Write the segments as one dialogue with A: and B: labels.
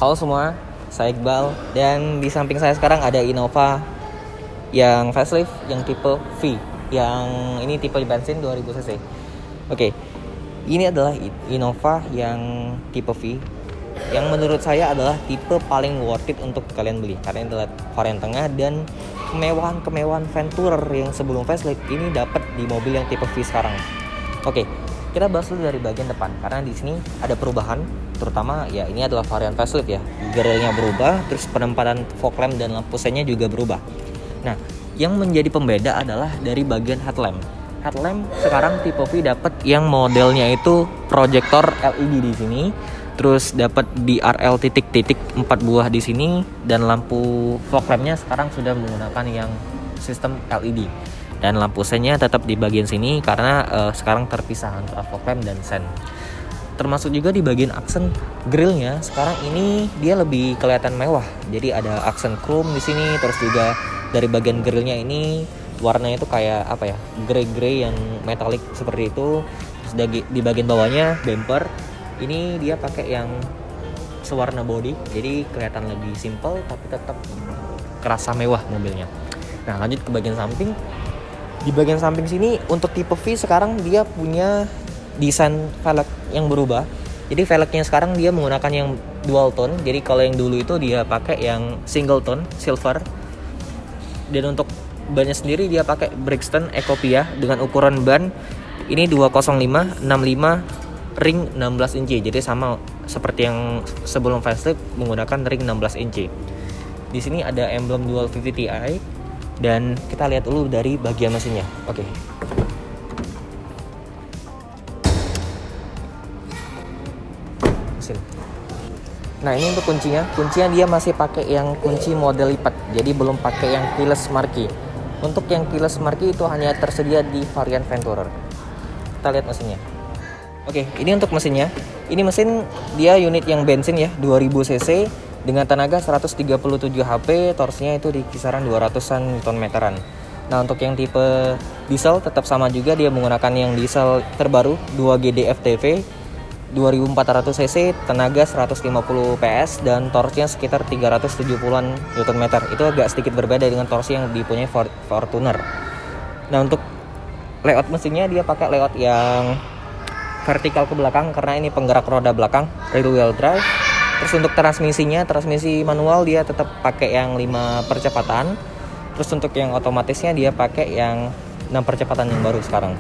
A: Halo semua, saya Iqbal dan di samping saya sekarang ada Innova yang facelift yang tipe V. Yang ini tipe bensin 2000 cc. Oke. Ini adalah Innova yang tipe V yang menurut saya adalah tipe paling worth it untuk kalian beli karena ini adalah varian tengah dan kemewahan Venturer yang sebelum facelift ini dapat di mobil yang tipe V sekarang. Oke. Kita bahas dulu dari bagian depan karena di sini ada perubahan, terutama ya ini adalah varian facelift ya. Grillnya berubah, terus penempatan fog lamp dan lampu sennya juga berubah. Nah, yang menjadi pembeda adalah dari bagian headlamp. Headlamp sekarang tipe V dapat yang modelnya itu proyektor LED di sini, terus dapat DRL titik-titik 4 buah di sini dan lampu fog lampnya sekarang sudah menggunakan yang sistem LED. Dan lampu sennya tetap di bagian sini karena sekarang terpisah antara fog lamp dan sen. Termasuk juga di bagian aksen grillnya sekarang ini dia lebih kelihatan mewah. Jadi ada aksen chrome di sini, terus juga dari bagian grillnya ini warnanya itu kayak apa ya, grey yang metalik seperti itu. Terus di bagian bawahnya bumper ini dia pakai yang sewarna body, jadi kelihatan lebih simple tapi tetap kerasa mewah mobilnya. Nah lanjut ke bagian samping. Di bagian samping sini untuk tipe V sekarang dia punya desain velg yang berubah. Jadi velgnya sekarang dia menggunakan yang dual tone. Jadi kalau yang dulu itu dia pakai yang single tone silver. Dan untuk bannya sendiri dia pakai Brixton Ecopia dengan ukuran ban ini 205 65 ring 16 inci. Jadi sama seperti yang sebelum facelift menggunakan ring 16 inci. Di sini ada emblem 250 Ti. Dan kita lihat dulu dari bagian mesinnya. Oke. Mesin. Nah ini untuk kuncinya. Kuncinya dia masih pakai yang kunci model lipat. Jadi belum pakai yang keyless marquee. Untuk yang keyless marquee itu hanya tersedia di varian Venturer. Kita lihat mesinnya. Oke, ini untuk mesinnya. Ini mesin dia unit yang bensin ya, 2000 cc. Dengan tenaga 137 HP, torsinya itu di kisaran 200-an Nm. Nah, untuk yang tipe diesel tetap sama juga, dia menggunakan yang diesel terbaru 2GD FTV 2400 cc, tenaga 150 PS dan torsinya sekitar 370-an Nm. Itu agak sedikit berbeda dengan torsi yang dipunyai Fortuner. Nah, untuk layout mesinnya dia pakai layout yang vertikal ke belakang karena ini penggerak roda belakang, rear wheel drive. Terus untuk transmisinya, transmisi manual dia tetap pakai yang 5 percepatan. Terus untuk yang otomatisnya dia pakai yang 6 percepatan yang baru sekarang.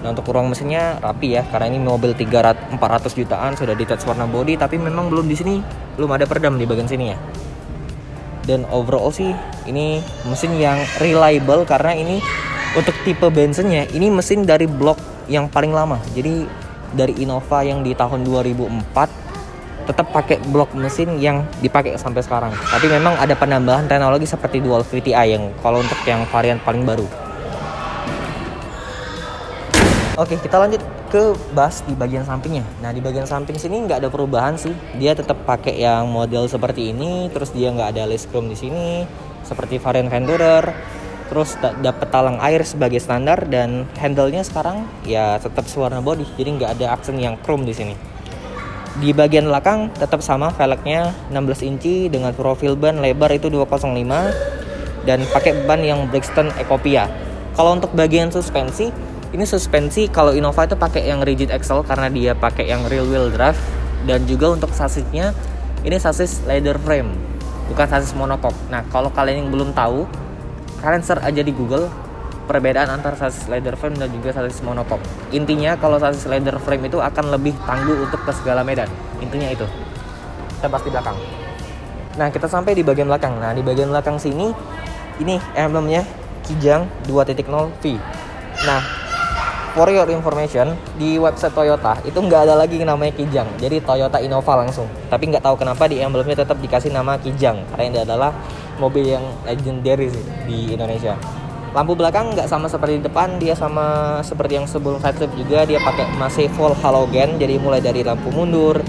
A: Nah untuk ruang mesinnya rapi ya, karena ini mobil 400 jutaan sudah detach warna body, tapi memang belum di sini, belum ada peredam di bagian sini ya. Dan overall sih ini mesin yang reliable karena ini untuk tipe bensinnya ini mesin dari blok yang paling lama. Jadi dari Innova yang di tahun 2004 tetap pakai blok mesin yang dipakai sampai sekarang. Tapi memang ada penambahan teknologi seperti Dual VTi yang kalau untuk yang varian paling baru. Oke, kita lanjut ke bahas di bagian sampingnya. Nah, di bagian samping sini nggak ada perubahan sih. Dia tetap pakai yang model seperti ini. Terus dia nggak ada lace chrome di sini, seperti varian Venturer. Terus dapat talang air sebagai standar dan handle-nya sekarang ya tetap sewarna body. Jadi nggak ada aksen yang chrome di sini. Di bagian belakang tetap sama velgnya 16 inci dengan profil ban lebar itu 205 dan pakai ban yang Brixton Ecopia. Kalau untuk bagian suspensi, ini suspensi kalau Innova itu pakai yang rigid axle karena dia pakai yang rear wheel drive dan juga untuk sasisnya ini sasis leather frame, bukan sasis monocoque. Nah, kalau kalian yang belum tahu, kalian search aja di Google perbedaan antara sasis leather frame dan juga sasis monocoque. Intinya kalau sasis leather frame itu akan lebih tangguh untuk ke segala medan. Intinya itu. Kita bahas di belakang. Nah, kita sampai di bagian belakang. Nah, di bagian belakang sini ini emblemnya Kijang 2.0 V. Nah, for your information, di website Toyota itu nggak ada lagi yang namanya Kijang. Jadi Toyota Innova langsung. Tapi nggak tahu kenapa di emblemnya tetap dikasih nama Kijang karena ini adalah mobil yang legendary sih di Indonesia. Lampu belakang nggak sama seperti di depan, dia sama seperti yang sebelum facelift juga, dia pakai masih full halogen. Jadi mulai dari lampu mundur,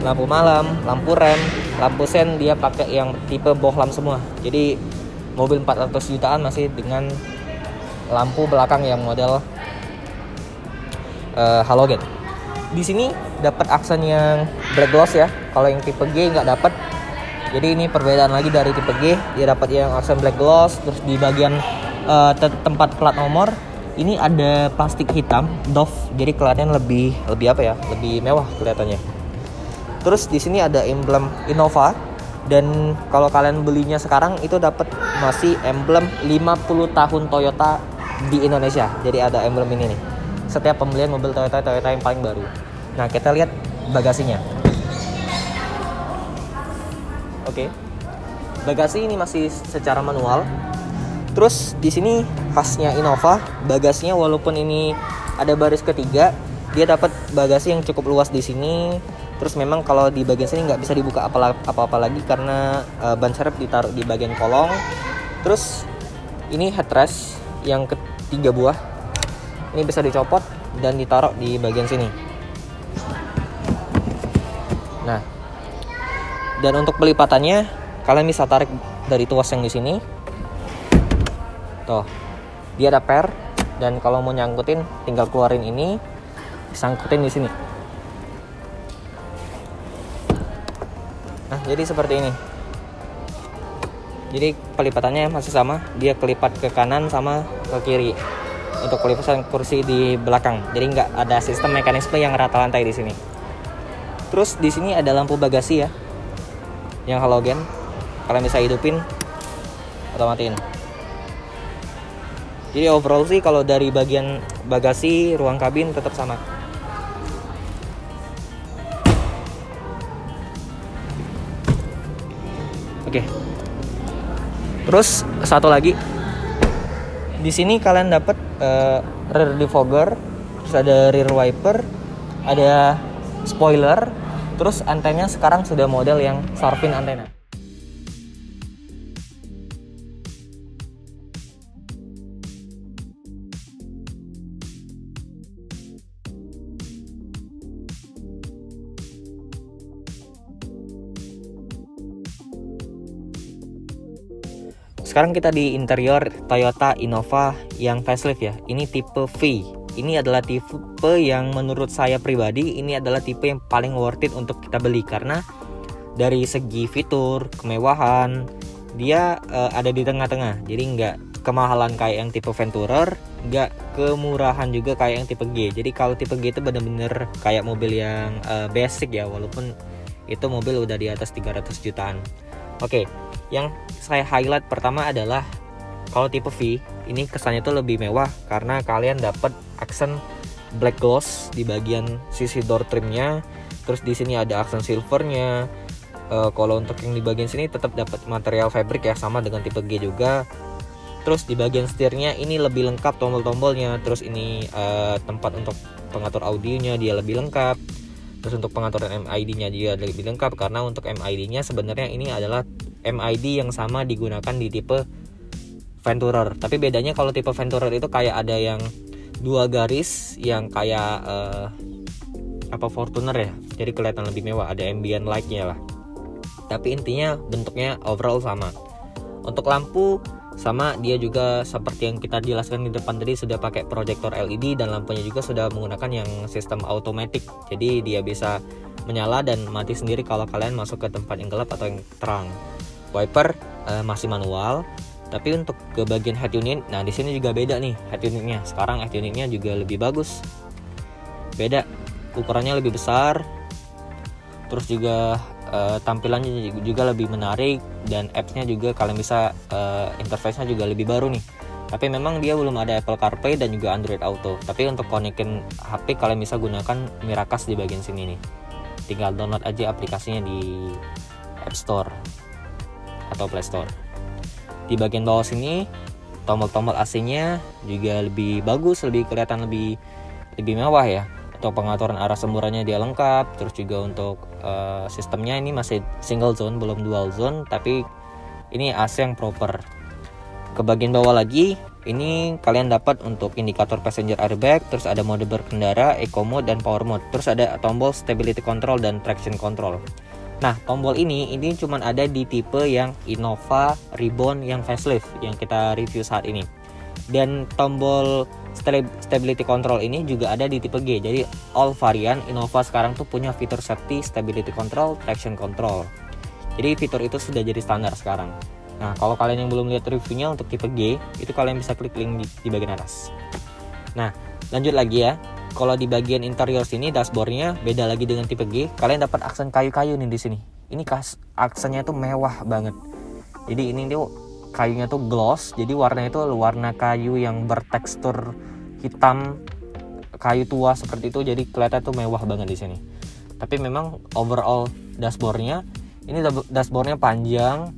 A: lampu malam, lampu rem, lampu sen dia pakai yang tipe bohlam semua. Jadi mobil 400 jutaan masih dengan lampu belakang yang model halogen. Di sini dapat aksen yang black gloss ya. Kalau yang tipe G nggak dapat. Jadi ini perbedaan lagi dari tipe G. Dia dapat yang aksen black gloss. Terus di bagian tempat plat nomor ini ada plastik hitam doff. Jadi kelihatan lebih apa ya? Lebih mewah kelihatannya. Terus di sini ada emblem Innova. Dan kalau kalian belinya sekarang itu dapat masih emblem 50 tahun Toyota di Indonesia. Jadi ada emblem ini nih. Setiap pembelian mobil Toyota yang paling baru. Nah, kita lihat bagasinya. Oke. Bagasi ini masih secara manual. Terus di sini khasnya Innova, bagasinya walaupun ini ada baris ketiga, dia dapat bagasi yang cukup luas di sini. Terus memang kalau di bagian sini nggak bisa dibuka apa-apa lagi karena ban serep ditaruh di bagian kolong. Terus ini headrest yang ketiga buah. Ini bisa dicopot dan ditaruh di bagian sini. Nah, dan untuk pelipatannya kalian bisa tarik dari tuas yang di sini. Tuh, dia ada per, dan kalau mau nyangkutin tinggal keluarin ini, disangkutin di sini. Nah, jadi seperti ini. Jadi pelipatannya masih sama, dia kelipat ke kanan sama ke kiri. Untuk pelipatan kursi di belakang, jadi nggak ada sistem mekanisme yang rata lantai di sini. Terus di sini ada lampu bagasi ya, yang halogen. Kalian bisa hidupin atau matiin. Jadi overall sih kalau dari bagian bagasi, ruang kabin tetap sama. Oke. Terus satu lagi, di sini kalian dapat rear defogger, terus ada rear wiper, ada spoiler, terus antenanya sekarang sudah model yang Sharpin antena. Sekarang kita di interior Toyota Innova yang facelift ya. Ini tipe V. Ini adalah tipe yang menurut saya pribadi ini adalah tipe yang paling worth it untuk kita beli karena dari segi fitur, kemewahan, dia ada di tengah-tengah. Jadi nggak kemahalan kayak yang tipe Venturer, nggak kemurahan juga kayak yang tipe G. Jadi kalau tipe G itu bener-bener kayak mobil yang basic ya, walaupun itu mobil udah di atas 300 jutaan. Oke, yang saya highlight pertama adalah kalau tipe V ini kesannya tuh lebih mewah karena kalian dapat aksen black gloss di bagian sisi door trimnya. Terus di sini ada aksen silvernya. Kalau untuk yang di bagian sini tetap dapat material fabric ya, sama dengan tipe G juga. Terus di bagian setirnya ini lebih lengkap tombol-tombolnya. Terus ini tempat untuk pengatur audionya dia lebih lengkap. Terus untuk pengaturan MID-nya dia lebih lengkap karena untuk MID-nya sebenarnya ini adalah MID yang sama digunakan di tipe Venturer. Tapi bedanya kalau tipe Venturer itu kayak ada yang dua garis yang kayak Fortuner ya. Jadi kelihatan lebih mewah, ada ambient light-nya lah. Tapi intinya bentuknya overall sama. Untuk lampu sama, dia juga seperti yang kita jelaskan di depan tadi sudah pakai proyektor LED dan lampunya juga sudah menggunakan yang sistem automatic. Jadi dia bisa menyala dan mati sendiri kalau kalian masuk ke tempat yang gelap atau yang terang. Wiper masih manual, tapi untuk ke bagian head unit, nah di sini juga beda nih head unitnya. Sekarang head unitnya juga lebih bagus, beda, ukurannya lebih besar, terus juga tampilannya juga lebih menarik dan apps-nya juga kalian bisa interface-nya juga lebih baru nih. Tapi memang dia belum ada Apple CarPlay dan juga Android Auto. Tapi untuk konekin HP kalian bisa gunakan Miracast di bagian sini nih. Tinggal download aja aplikasinya di App Store atau Play Store. Di bagian bawah sini tombol-tombol AC-nya juga lebih bagus, lebih kelihatan lebih mewah ya. Untuk pengaturan arah semburannya dia lengkap. Terus juga untuk sistemnya ini masih single zone, belum dual zone, tapi ini AC yang proper. Ke bagian bawah lagi ini kalian dapat untuk indikator passenger airbag, terus ada mode berkendara, eco mode dan power mode, terus ada tombol stability control dan traction control. Nah, tombol ini cuma ada di tipe yang Innova Reborn yang facelift yang kita review saat ini. Dan tombol stability control ini juga ada di tipe G. Jadi all varian Innova sekarang tuh punya fitur safety, stability control, traction control. Jadi fitur itu sudah jadi standar sekarang. Nah, kalau kalian yang belum lihat reviewnya untuk tipe G, itu kalian bisa klik link di bagian atas. Nah, lanjut lagi ya. Kalau di bagian interior sini dashboardnya beda lagi dengan tipe G. Kalian dapat aksen kayu-kayu nih di sini. Ini aksennya tuh mewah banget. Jadi ini tuh kayunya tuh gloss. Jadi warnanya itu warna kayu yang bertekstur hitam, kayu tua seperti itu. Jadi kelihatan tuh mewah banget di sini. Tapi memang overall dashboardnya ini dashboardnya panjang,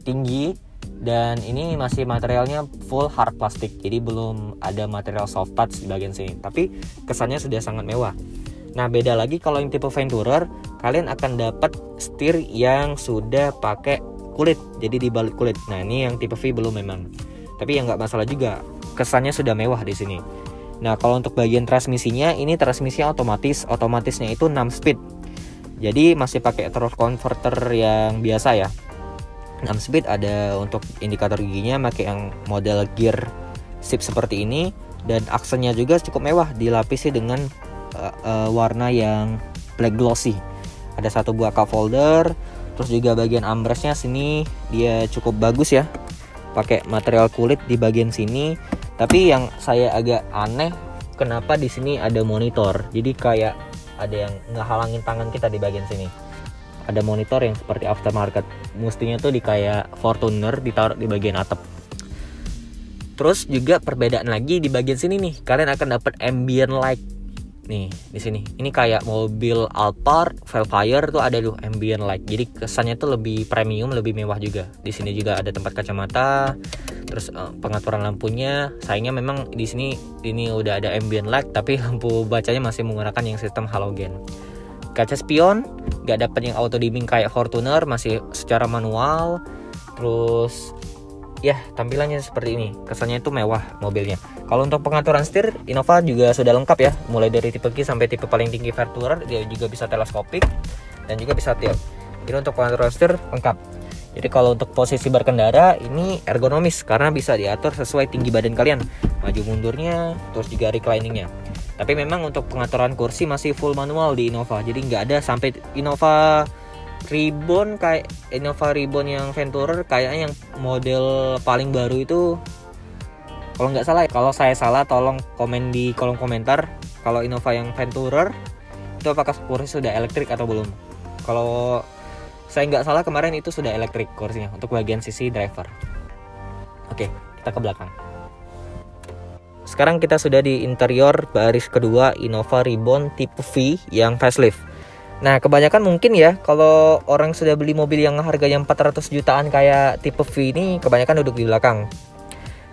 A: tinggi, dan ini masih materialnya full hard plastik. Jadi belum ada material soft touch di bagian sini. Tapi kesannya sudah sangat mewah. Nah, beda lagi kalau yang tipe Venturer, kalian akan dapat setir yang sudah pakai kulit, jadi dibalut kulit. Nah, ini yang tipe V belum memang. Tapi ya nggak masalah juga, kesannya sudah mewah di sini. Nah, kalau untuk bagian transmisinya, ini transmisinya otomatisnya itu 6 speed. Jadi masih pakai throttle converter yang biasa ya. 6 speed, ada untuk indikator giginya pakai yang model gear shift seperti ini, dan aksennya juga cukup mewah, dilapisi dengan warna yang black glossy. Ada satu buah cup holder, terus juga bagian armrestnya sini dia cukup bagus ya, pakai material kulit di bagian sini. Tapi yang saya agak aneh, kenapa di sini ada monitor, jadi kayak ada yang ngehalangin tangan kita di bagian sini. Ada monitor yang seperti aftermarket, mestinya tuh di kayak Fortuner ditaruh di bagian atap. Terus juga perbedaan lagi di bagian sini nih, kalian akan dapat ambient light nih di sini. Ini kayak mobil Alphard, Velfire tuh ada tuh ambient light. Jadi kesannya tuh lebih premium, lebih mewah juga. Di sini juga ada tempat kacamata, terus pengaturan lampunya. Sayangnya memang di sini ini udah ada ambient light, tapi lampu bacanya masih menggunakan yang sistem halogen. Kaca spion nggak dapat yang auto dimming kayak Fortuner, masih secara manual. Terus ya tampilannya seperti ini, kesannya itu mewah mobilnya. Kalau untuk pengaturan setir, Innova juga sudah lengkap ya, mulai dari tipe G sampai tipe paling tinggi Venturer. Dia juga bisa teleskopik dan juga bisa tilt. Jadi untuk pengaturan setir lengkap. Jadi kalau untuk posisi berkendara ini ergonomis karena bisa diatur sesuai tinggi badan kalian, maju mundurnya, terus juga recliningnya. Tapi memang untuk pengaturan kursi masih full manual di Innova, jadi nggak ada sampai Innova Reborn kayak Innova Reborn yang Venturer, kayaknya yang model paling baru itu, kalau nggak salah, kalau saya salah tolong komen di kolom komentar. Kalau Innova yang Venturer itu apakah kursi sudah elektrik atau belum? Kalau saya nggak salah kemarin itu sudah elektrik kursinya untuk bagian sisi driver. Oke, kita ke belakang. Sekarang kita sudah di interior baris kedua Innova Reborn tipe V yang facelift. Nah, kebanyakan mungkin ya kalau orang sudah beli mobil yang harganya 400 jutaan kayak tipe V ini, kebanyakan duduk di belakang.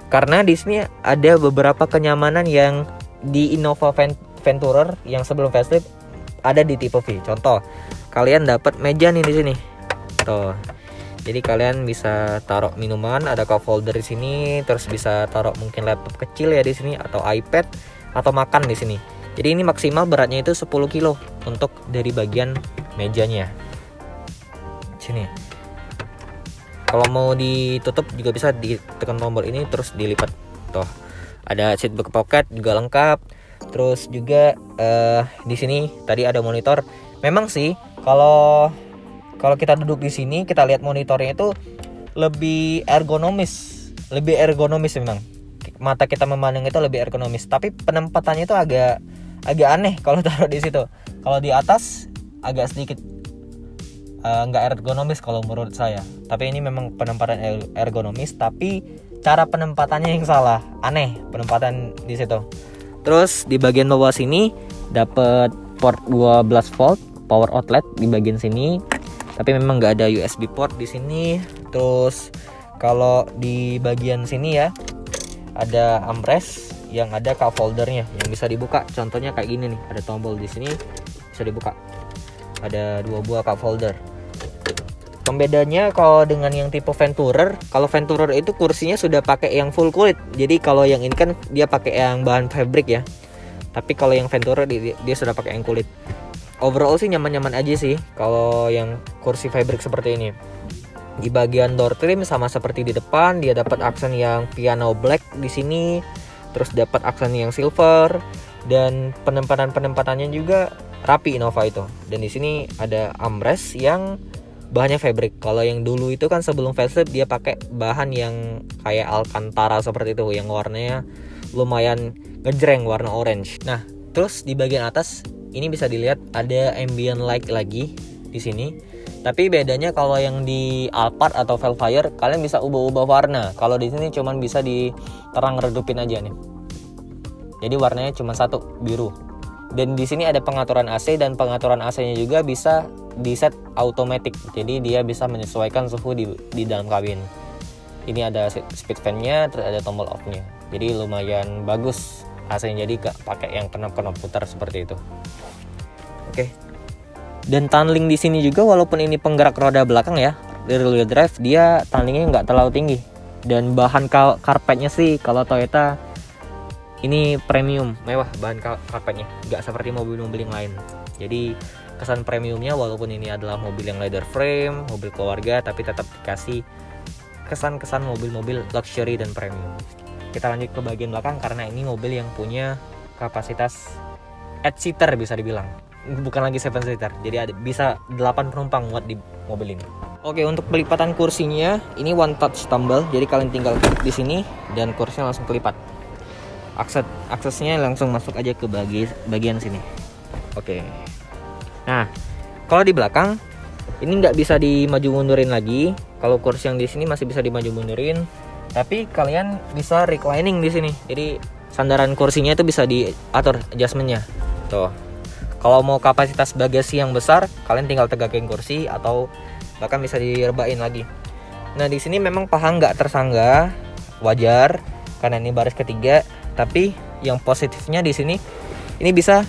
A: Karena di sini ada beberapa kenyamanan yang di Innova Venturer yang sebelum facelift ada di tipe V. Contoh, kalian dapat meja nih di sini. Tuh. Jadi kalian bisa taruh minuman, ada cup holder di sini, terus bisa taruh mungkin laptop kecil ya di sini, atau iPad, atau makan di sini. Jadi ini maksimal beratnya itu 10 kilo untuk dari bagian mejanya. Sini. Kalau mau ditutup juga bisa ditekan tombol ini terus dilipat. Tuh. Ada seat back pocket juga lengkap. Terus juga di sini tadi ada monitor. Memang sih kalau kita duduk di sini, kita lihat monitornya itu lebih ergonomis memang. Mata kita memandang itu lebih ergonomis, tapi penempatannya itu agak aneh kalau taruh di situ. Kalau di atas agak sedikit nggak ergonomis kalau menurut saya. Tapi ini memang penempatan ergonomis, tapi cara penempatannya yang salah, aneh penempatan di situ. Terus di bagian bawah sini dapat port 12 volt power outlet di bagian sini. Tapi memang nggak ada USB port di sini. Terus kalau di bagian sini ya ada armrest yang ada cup holdernya yang bisa dibuka. Contohnya kayak gini nih, ada tombol di sini bisa dibuka. Ada 2 buah cup holder. Pembedanya kalau dengan yang tipe Venturer, kalau Venturer itu kursinya sudah pakai yang full kulit. Jadi kalau yang ini kan dia pakai yang bahan fabric ya. Tapi kalau yang Venturer dia sudah pakai yang kulit. Overall sih nyaman-nyaman aja sih kalau yang kursi fabric seperti ini. Di bagian door trim sama seperti di depan, dia dapat aksen yang piano black di sini, terus dapat aksen yang silver, dan penempatannya juga rapi Innova itu. Dan di sini ada armrest yang bahannya fabric. Kalau yang dulu itu kan sebelum facelift dia pakai bahan yang kayak Alcantara seperti itu, yang warnanya lumayan ngejreng, warna orange. Nah, terus di bagian atas ini bisa dilihat ada ambient light lagi di sini. Tapi bedanya kalau yang di Alphard atau Velfire kalian bisa ubah-ubah warna. Kalau di sini cuman bisa di terang redupin aja nih. Jadi warnanya cuma satu, biru. Dan di sini ada pengaturan AC, dan pengaturan AC-nya juga bisa di set automatic. Jadi dia bisa menyesuaikan suhu di dalam kabin. Ini ada speed fan-nya, terus ada tombol off-nya. Jadi lumayan bagus AC-nya, jadi gak pakai yang knop-knop putar seperti itu. Oke. Dan tunneling di sini juga, walaupun ini penggerak roda belakang ya, rear wheel drive, dia tunnelingnya nggak terlalu tinggi. Dan bahan karpetnya sih kalau Toyota ini premium, mewah bahan karpetnya, nggak seperti mobil-mobil yang lain. Jadi kesan premiumnya, walaupun ini adalah mobil yang leather frame, mobil keluarga, tapi tetap dikasih kesan-kesan mobil-mobil luxury dan premium. Kita lanjut ke bagian belakang, karena ini mobil yang punya kapasitas 8 seater bisa dibilang, bukan lagi 7 seater. Jadi ada bisa 8 penumpang muat di mobil ini. Oke, untuk pelipatan kursinya ini one touch tumble. Jadi kalian tinggal klik di sini dan kursinya langsung kelipat. Aksesnya langsung masuk aja ke bagian sini. Oke. Nah, kalau di belakang ini nggak bisa dimaju mundurin lagi. Kalau kursi yang di sini masih bisa dimaju mundurin, tapi kalian bisa reclining di sini. Jadi sandaran kursinya itu bisa diatur adjustmentnya. Tuh. Kalau mau kapasitas bagasi yang besar, kalian tinggal tegakin kursi atau bahkan bisa direbain lagi. Nah, di sini memang paha nggak tersangga, wajar karena ini baris ketiga. Tapi yang positifnya di sini ini bisa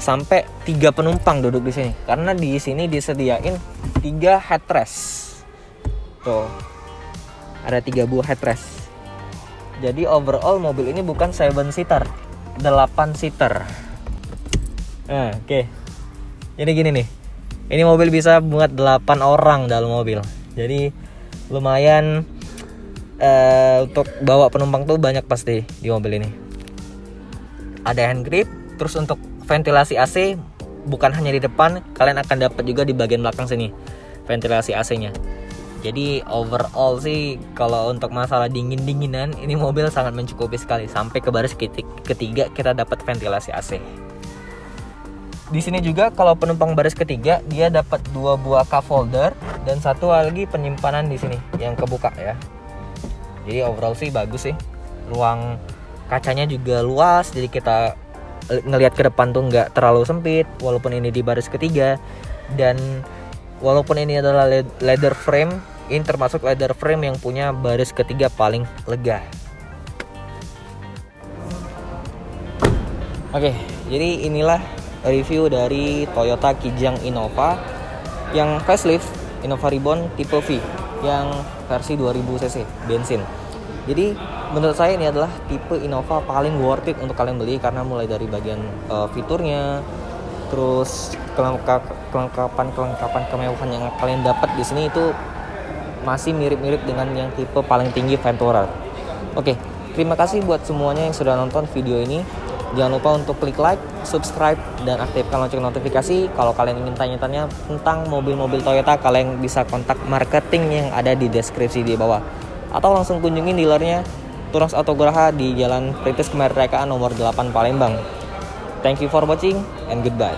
A: sampai 3 penumpang duduk di sini, karena di sini disediain 3 headrest. Tuh, ada 3 buah headrest. Jadi overall mobil ini bukan 7 seater, 8 seater. Nah, oke. Jadi gini nih. Ini mobil bisa muat 8 orang dalam mobil. Jadi lumayan untuk bawa penumpang tuh banyak pasti di mobil ini. Ada hand grip, terus untuk ventilasi AC bukan hanya di depan, kalian akan dapat juga di bagian belakang sini ventilasi AC-nya. Jadi overall sih kalau untuk masalah dingin-dinginan ini mobil sangat mencukupi sekali. Sampai ke baris ketiga kita dapat ventilasi AC. Di sini juga kalau penumpang baris ketiga dia dapat 2 buah cup holder dan 1 lagi penyimpanan di sini yang kebuka ya. Jadi overall sih bagus sih. Ruang kacanya juga luas, jadi kita ngelihat ke depan tuh nggak terlalu sempit walaupun ini di baris ketiga. Dan walaupun ini adalah leather frame, ini termasuk leather frame yang punya baris ketiga paling lega. Oke, jadi inilah review dari Toyota Kijang Innova yang facelift Innova Reborn tipe V yang versi 2000 cc bensin. Jadi menurut saya ini adalah tipe Innova paling worth it untuk kalian beli, karena mulai dari bagian fiturnya, terus kelengkapan kemewahan yang kalian dapat di sini itu masih mirip-mirip dengan yang tipe paling tinggi Ventura. Oke, terima kasih buat semuanya yang sudah nonton video ini. Jangan lupa untuk klik like, subscribe, dan aktifkan lonceng notifikasi. Kalau kalian ingin tanya-tanya tentang mobil-mobil Toyota, kalian bisa kontak marketing yang ada di deskripsi di bawah. Atau langsung kunjungin dealernya Turas Autograha di Jalan Perintis Kemerdekaan nomor 8 Palembang. Thank you for watching and goodbye.